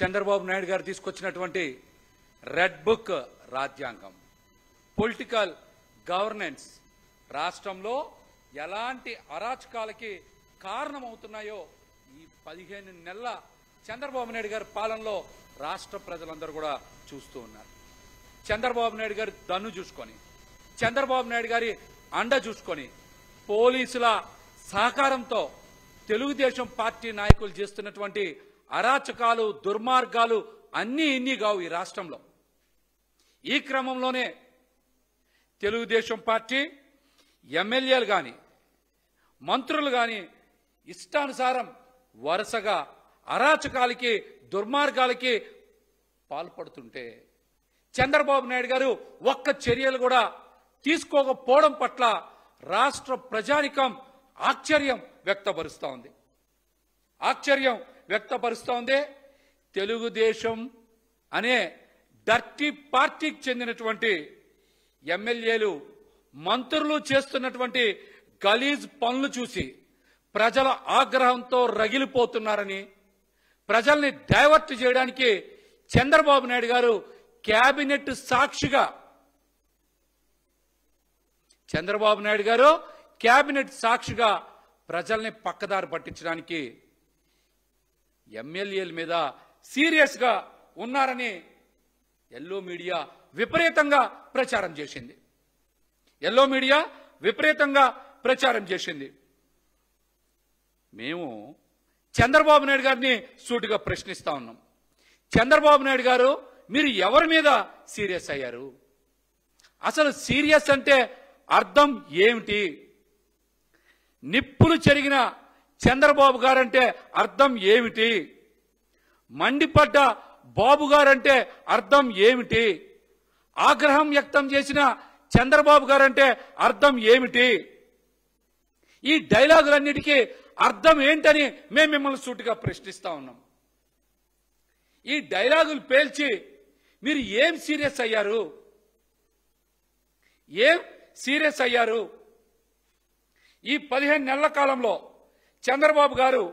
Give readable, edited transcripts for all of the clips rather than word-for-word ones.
చంద్రబాబు నాయుడు గారు తీసుకొచ్చినటువంటి red book రాజ్యాంగం, పొలిటికల్ గవర్నెన్స్ రాష్ట్రంలో ఎలాంటి అరాచకాలకి కారణమవుతున్నాయో ఈ 15 నెలల చంద్రబాబు నాయుడు గారి పాలనలో రాష్ట్ర ప్రజలందరూ కూడా చూస్తూ ఉన్నారు. చంద్రబాబు నాయుడు గారి దన్ను చూసుకొని, చంద్రబాబు నాయుడు గారి అండ చూసుకొని, పోలీసుల సహకారంతో తెలుగుదేశం పార్టీ నాయకులు చేస్తున్నటువంటి అరాచకాలు, దుర్మార్గాలు అన్నీ ఇన్ని కావు ఈ రాష్ట్రంలో. ఈ క్రమంలోనే తెలుగుదేశం పార్టీ ఎమ్మెల్యేలు కానీ, మంత్రులు కానీ ఇష్టానుసారం వరుసగా అరాచకాలకి, దుర్మార్గాలకి పాల్పడుతుంటే చంద్రబాబు నాయుడు గారు ఒక్క చర్యలు కూడా తీసుకోకపోవడం పట్ల రాష్ట్ర ప్రజానికం ఆశ్చర్యం వ్యక్తపరుస్తూ ఉంది. తెలుగుదేశం అనే డర్టీ పార్టీకి చెందినటువంటి ఎమ్మెల్యేలు, మంత్రులు చేస్తున్నటువంటి గలీజ్ పనులు చూసి ప్రజల ఆగ్రహంతో రగిలిపోతున్నారని, ప్రజల్ని డైవర్ట్ చేయడానికి చంద్రబాబు నాయుడు గారు కేబినెట్ సాక్షిగా ప్రజల్ని పక్కదారి పట్టించడానికి ఎమ్మెల్యేల మీద సీరియస్ గా ఉన్నారని ఎల్లో మీడియా విపరీతంగా ప్రచారం చేసింది. మేము చంద్రబాబు నాయుడు గారిని సూటిగా ప్రశ్నిస్తా ఉన్నాం. చంద్రబాబు నాయుడు గారు, మీరు ఎవరి మీద సీరియస్ అయ్యారు? అసలు సీరియస్ అంటే అర్థం ఏమిటి? నిప్పులు చెరిగిన చంద్రబాబు గారంటే అర్థం ఏమిటి? మండిపడ్డ బాబు గారంటే అర్థం ఏమిటి? ఆగ్రహం వ్యక్తం చేసిన చంద్రబాబు గారంటే అర్థం ఏమిటి? ఈ డైలాగులన్నిటికీ అర్థం ఏంటని మేము మిమ్మల్ని సూటిగా ప్రశ్నిస్తా ఉన్నాం. ఈ డైలాగులు పేల్చి మీరు ఏం సీరియస్ అయ్యారు? ఈ 15 నెలల కాలంలో చంద్రబాబు గారు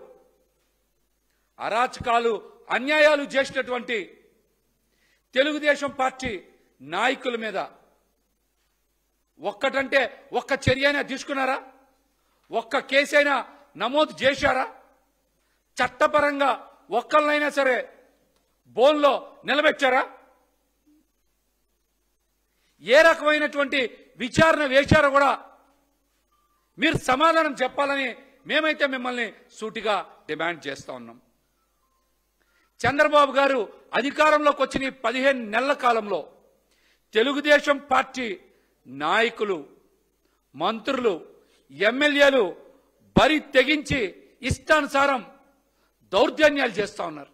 అరాచకాలు, అన్యాయాలు చేసినటువంటి తెలుగుదేశం పార్టీ నాయకుల మీద ఒక్కటంటే ఒక్క చర్య అయినా తీసుకున్నారా? ఒక్క కేసైనా నమోదు చేశారా? చట్టపరంగా ఒక్కళ్ళనైనా సరే బోన్లో నిలబెట్టారా? ఏ రకమైనటువంటి విచారణ వేశారో కూడా మీరు సమాధానం చెప్పాలని మేమైతే మిమ్మల్ని సూటిగా డిమాండ్ చేస్తా ఉన్నాం. చంద్రబాబు గారు అధికారంలోకి వచ్చిన 15 నెలల కాలంలో తెలుగుదేశం పార్టీ నాయకులు, మంత్రులు, ఎమ్మెల్యేలు బరి తెగించి ఇష్టానుసారం దౌర్జన్యాలు చేస్తా ఉన్నారు.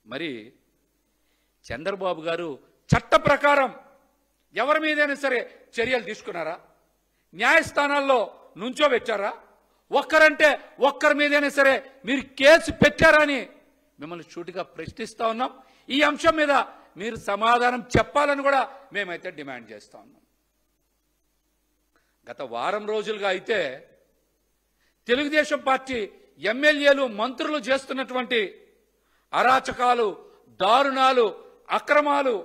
మరి చంద్రబాబు గారు చట్ట ప్రకారం ఎవరి మీదైనా సరే చర్యలు తీసుకున్నారా? న్యాయస్థానాల్లో నుంచోబెట్టారా? ఒక్కరంటే ఒక్కరి మీదైనా సరే మీరు కేసు పెట్టారా అని మిమ్మల్ని సూటిగా ప్రశ్నిస్తా ఉన్నాం. ఈ అంశం మీద మీరు సమాధానం చెప్పాలని కూడా మేమైతే డిమాండ్ చేస్తా ఉన్నాం. గత వారం రోజులుగా అయితే తెలుగుదేశం పార్టీ ఎమ్మెల్యేలు, మంత్రులు చేస్తున్నటువంటి అరాచకాలు, దారుణాలు, అక్రమాలు,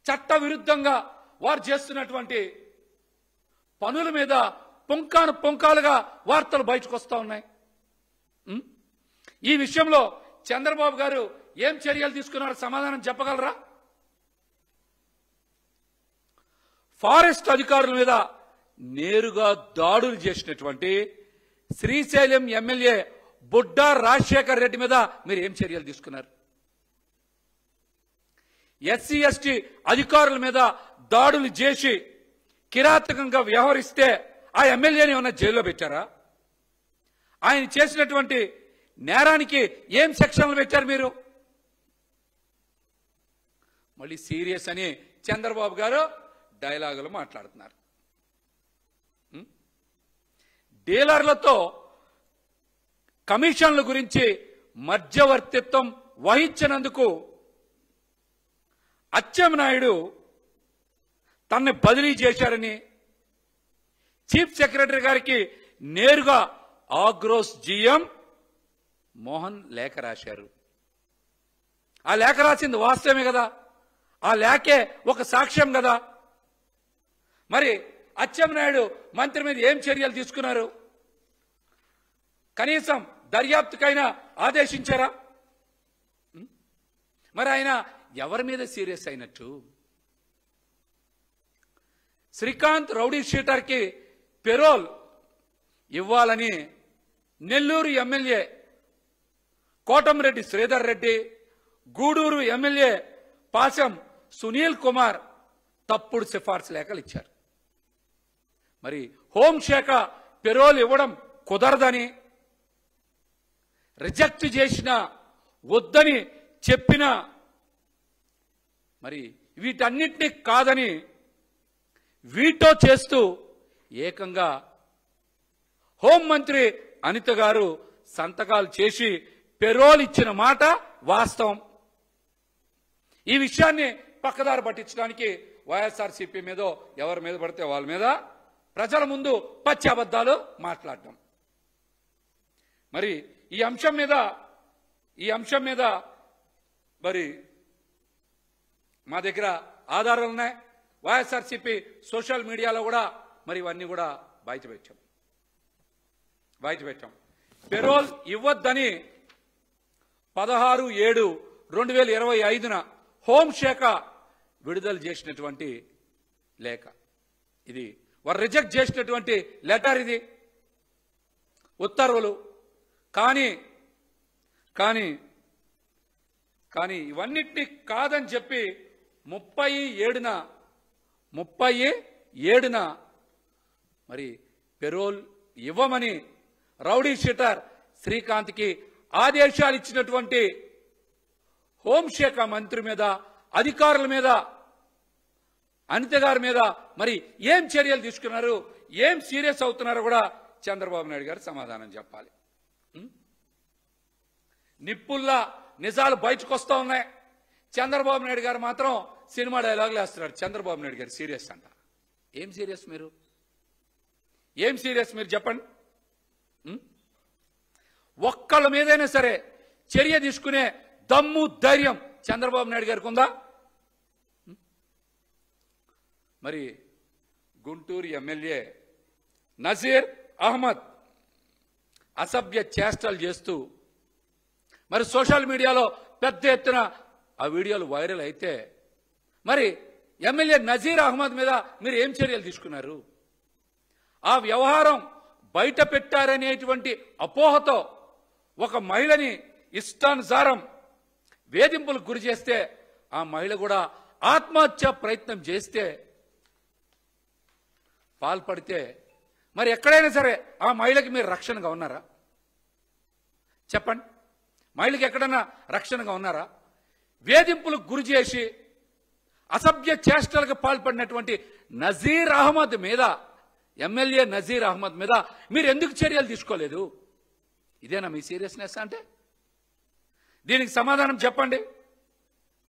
చట్ట విరుద్ధంగా వారు చేస్తున్నటువంటి పనుల మీద పుంకాలుగా వార్తలు బయటకు వస్తా ఉన్నాయి. ఈ విషయంలో చంద్రబాబు గారు ఏం చర్యలు తీసుకున్నారో సమాధానం చెప్పగలరా? ఫారెస్ట్ అధికారుల మీద నేరుగా దాడులు చేసినటువంటి శ్రీశైలం ఎమ్మెల్యే బుడ్డా రాజశేఖర్ రెడ్డి మీద మీరు ఏం చర్యలు తీసుకున్నారు? ఎస్సీ ఎస్టీ అధికారుల మీద దాడులు చేసి కిరాతకంగా వ్యవహరిస్తే ఆ ఎమ్మెల్యేని ఏమన్నా జైల్లో పెట్టారా? ఆయన చేసినటువంటి నేరానికి ఏం సెక్షన్లు పెట్టారు మీరు? మళ్ళీ సీరియస్ అని చంద్రబాబు గారు డైలాగులు మాట్లాడుతున్నారు. డీలర్లతో కమిషన్ల గురించి మధ్యవర్తిత్వం వహించినందుకు అచ్చెన్నాయుడు తనని బదిలీ చేశారని చీఫ్ సెక్రటరీ గారికి నేరుగా ఆగ్రోస్ జీఎం మోహన్ లేఖ రాశారు. ఆ లేఖ రాసింది వాస్తవమే కదా, ఆ లేఖే ఒక సాక్ష్యం కదా. మరి అచ్చెన్నాయుడు మంత్రి మీద ఏం చర్యలు తీసుకున్నారు? కనీసం దర్యాప్తుకైనా ఆదేశించారా? మరి ఆయన ఎవరి మీద సీరియస్ అయినట్టు? శ్రీకాంత్ రౌడీ షీటర్కి పెరోల్ ఇవ్వాలని నెల్లూరు ఎమ్మెల్యే కోటంరెడ్డి శ్రీధర్ రెడ్డి, గూడూరు ఎమ్మెల్యే పాశం సునీల్ కుమార్ తప్పుడు సిఫార్సు లేఖలు ఇచ్చారు. మరి హోంశాఖ పెరోల్ ఇవ్వడం కుదరదని, రిజెక్ట్ చేసిన, వద్దని చెప్పిన, మరి వీటన్నిటినీ కాదని వీటో చేస్తూ ఏకంగా హోంమంత్రి అనిత గారు సంతకాలు చేసి పెరోల్ ఇచ్చిన మాట వాస్తవం. ఈ విషయాన్ని పక్కదారి పట్టించడానికి వైఎస్ఆర్సీపీ మీదో ఎవరి మీద పడితే వాళ్ళ మీద ప్రజల ముందు పచ్చి అబద్ధాలు మాట్లాడటం. మరి ఈ అంశం మీద మరి మా దగ్గర ఆధారాలు ఉన్నాయి. వైఎస్ఆర్సీపీ సోషల్ మీడియాలో కూడా మరి ఇవన్నీ కూడా బయట పెట్టాం. పెరోల్ ఇవ్వద్దని 16/7/2025 హోంశాఖ విడుదల చేసినటువంటి లేఖ ఇది. వారు రిజెక్ట్ చేసినటువంటి లెటర్ ఇది, ఉత్తర్వులు. కానీ ఇవన్నిటినీ కాదని చెప్పి 37న మరి పెరోల్ ఇవ్వమని రౌడీ షీటర్ శ్రీకాంత్కి ఆదేశాలు ఇచ్చినటువంటి హోంశాఖ మంత్రి మీద, అధికారుల మీద, అనిత గారి మీద మరి ఏం చర్యలు తీసుకున్నారు, ఏం సీరియస్ అవుతున్నారో కూడా చంద్రబాబు నాయుడు గారు సమాధానం చెప్పాలి. నిప్పుల్లా నిజాలు బయటకు వస్తూ ఉన్నాయి. చంద్రబాబు నాయుడు గారు మాత్రం సినిమా డైలాగులు వేస్తున్నాడు. చంద్రబాబు నాయుడు గారు సీరియస్ అంట. ఏం సీరియస్ మీరు చెప్పండి. ఒక్కళ్ళ మీదైనా సరే చర్య తీసుకునే దమ్ము, ధైర్యం చంద్రబాబు నాయుడు గారికి ఉందా? మరి గుంటూరు ఎమ్మెల్యే నజీర్ అహ్మద్ అసభ్య చేష్టలు చేస్తూ మరి సోషల్ మీడియాలో పెద్ద ఎత్తున ఆ వీడియోలు వైరల్ అయితే మరి ఎమ్మెల్యే నజీర్ అహ్మద్ మీద మీరు ఏం చర్యలు తీసుకున్నారు? ఆ వ్యవహారం బయట పెట్టారనేటువంటి అపోహతో ఒక మహిళని ఇష్టానుసారం వేధింపులకు గురి చేస్తే, ఆ మహిళ కూడా ఆత్మహత్య ప్రయత్నం చేస్తే, పాల్పడితే మరి ఎక్కడైనా సరే ఆ మహిళకి మీరు రక్షణగా ఉన్నారా? చెప్పండి. మహిళకి ఎక్కడైనా రక్షణగా ఉన్నారా? వేధింపులకు గురి చేసి అసభ్య చేష్టలకు పాల్పడినటువంటి నజీర్ అహ్మద్ మీద, ఎమ్మెల్యే నజీర్ అహ్మద్ మీద మీరు ఎందుకు చర్యలు తీసుకోలేదు? ఇదేనా మీ సీరియస్నెస్ అంటే? దీనికి సమాధానం చెప్పండి.